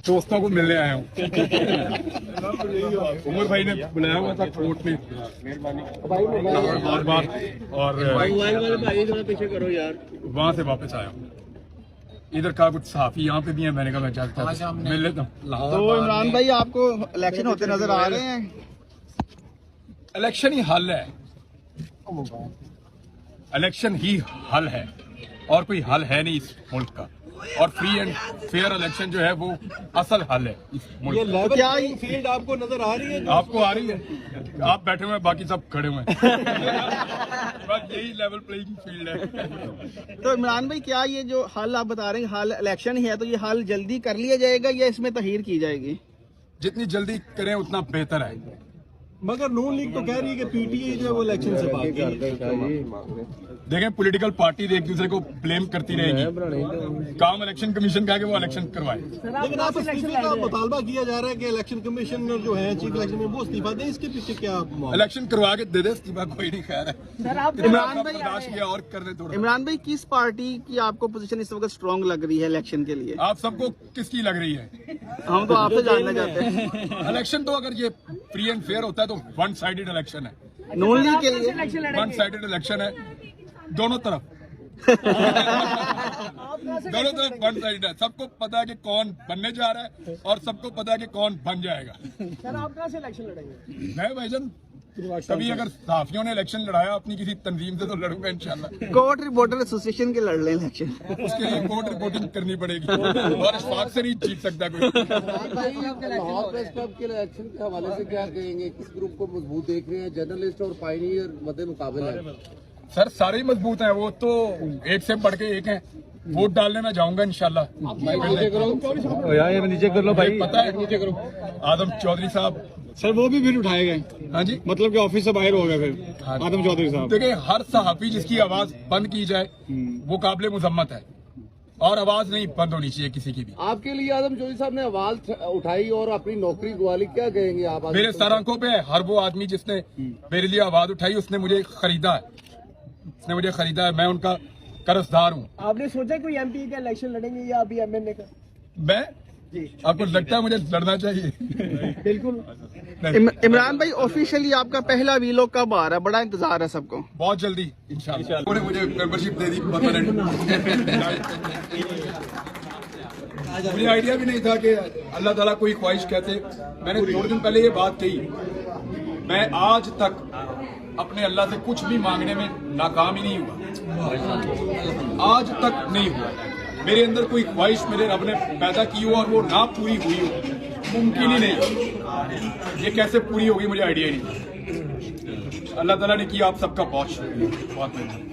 दोस्तों को मिलने आया हूँ। उमर भाई ने बुलाया हुआ था कोर्ट में बार बार, और पीछे करो यार, वहाँ से वापस आया हूँ। इधर का कुछ सहाफी यहाँ पे भी है, मैंने कहा मैं जाता मिल लेता हूँ। तो इमरान भाई आपको इलेक्शन होते नजर आ रहे हैं? इलेक्शन ही हल है, इलेक्शन ही हल है और कोई हल है नहीं इस मुल्क का। और फ्री एंड फेयर इलेक्शन जो है वो असल हल है इस मुल्क का। तो क्या फील्ड आपको नजर आ रही है? आपको आ रही है? आप बैठे हुए हैं, बाकी सब खड़े हुए हैं। बस यही लेवल प्लेइंग फील्ड है। तो इमरान भाई क्या ये जो हल आप बता रहे हैं हल इलेक्शन ही है, तो ये हल जल्दी कर लिया जाएगा या इसमें तहीर की जाएगी? जितनी जल्दी करें उतना बेहतर है। मगर नून लीग तो कह रही है कि पीटीआई जो है वो इलेक्शन से भाग गई। देखें, पॉलिटिकल पार्टी एक दूसरे को ब्लेम करती रहेगी। काम इलेक्शन कमीशन का है कि वो इलेक्शन करवाए। लेकिन आप इस्तीफे का मुतालबा किया जा रहा है कि इलेक्शन कमिश्नर जो है चीफ इलेक्शन में वो इस्तीफा दें, इसके पीछे क्या? इलेक्शन करवा के दे दे इस्तीफा, कोई नहीं खैर है। इमरान भाई बर्दाश्त किया और करने थोड़ा। इमरान भाई किस पार्टी की आपको पोजीशन इस वक्त स्ट्रांग लग रही है इलेक्शन के लिए? आप सबको किसकी लग रही है? हम तो आपसे जानना चाहते हैं। इलेक्शन तो अगर ये फ्री एंड फेयर होता है तो वन साइडेड इलेक्शन है। नून लीग के लिए वन साइडेड इलेक्शन है, दोनों तरफ। दोनों तरफ वन साइड है। सबको पता है कि कौन बनने जा रहा है और सबको पता है कि कौन बन जाएगा। सर आप कहाँ से इलेक्शन लड़ेंगे? मैं भाईजान कभी अगर सहाफियों ने इलेक्शन लड़ाया अपनी किसी तंजीम से तो लड़ूंगा इंशाल्लाह। कोर्ट रिपोर्टर एसोसिएशन के लड़ लें इलेक्शन। उसके लिए कोर्ट रिपोर्टिंग करनी पड़ेगी और इशफाक से नहीं जीत सकता कोई। लाहौर प्रेस क्लब के इलेक्शन के हवाले से क्या कहेंगे? किस ग्रुप को मजबूत देख रहे हैं? जर्नलिस्ट और पायनियर मद्दे मुकाबले है? सर सारे ही मजबूत हैं, वो तो एक से बढ़ के एक हैं। वोट डालने में जाऊंगा इंशाल्लाह। नीचे कर लो भाई, पता है नीचे करो। आदम चौधरी साहब, सर वो भी फिर उठाए गए। हाँ जी, मतलब कि ऑफिस से बाहर हो गए फिर आदम चौधरी साहब। देखिए, हर सहाफी जिसकी आवाज बंद की जाए वो काबिल मुजम्मत है और आवाज नहीं बंद होनी चाहिए किसी की भी। आपके लिए आदम चौधरी साहब ने आवाज उठाई और अपनी नौकरी गवाली, क्या कहेंगे आप? मेरे सर आंखों पे है, हर वो आदमी जिसने मेरे लिए आवाज उठाई उसने मुझे खरीदा है, मैं उनका कर्जदार हूँ। आपने सोचा कोई एमपी का इलेक्शन लड़ेंगे या अभी एमएनए का? मैं आपको लगता है मुझे लड़ना चाहिए? बिल्कुल। इमरान भाई ऑफिशियली आपका पहला वीलॉग कब आ रहा है? बड़ा इंतजार है सबको। बहुत जल्दी इंशाल्लाह। उन्होंने मुझे मेंबरशिप दे दी परमानेंट। मुझे आइडिया भी नहीं था कि अल्लाह ताला कोई ख्वाहिश कहते। मैंने 2 दिन पहले ये बात कही, मैं आज तक अपने अल्लाह से कुछ भी मांगने में नाकाम ही नहीं हुआ, आज तक नहीं हुआ। मेरे अंदर कोई ख्वाहिश मेरे रब ने पैदा की हो और वो ना पूरी हुई हो, मुमकिन ही नहीं। ये कैसे पूरी होगी मुझे आइडिया ही नहीं। अल्लाह ताला ने किया। आप सबका बहुत शुक्रिया, बहुत मेहरबानी।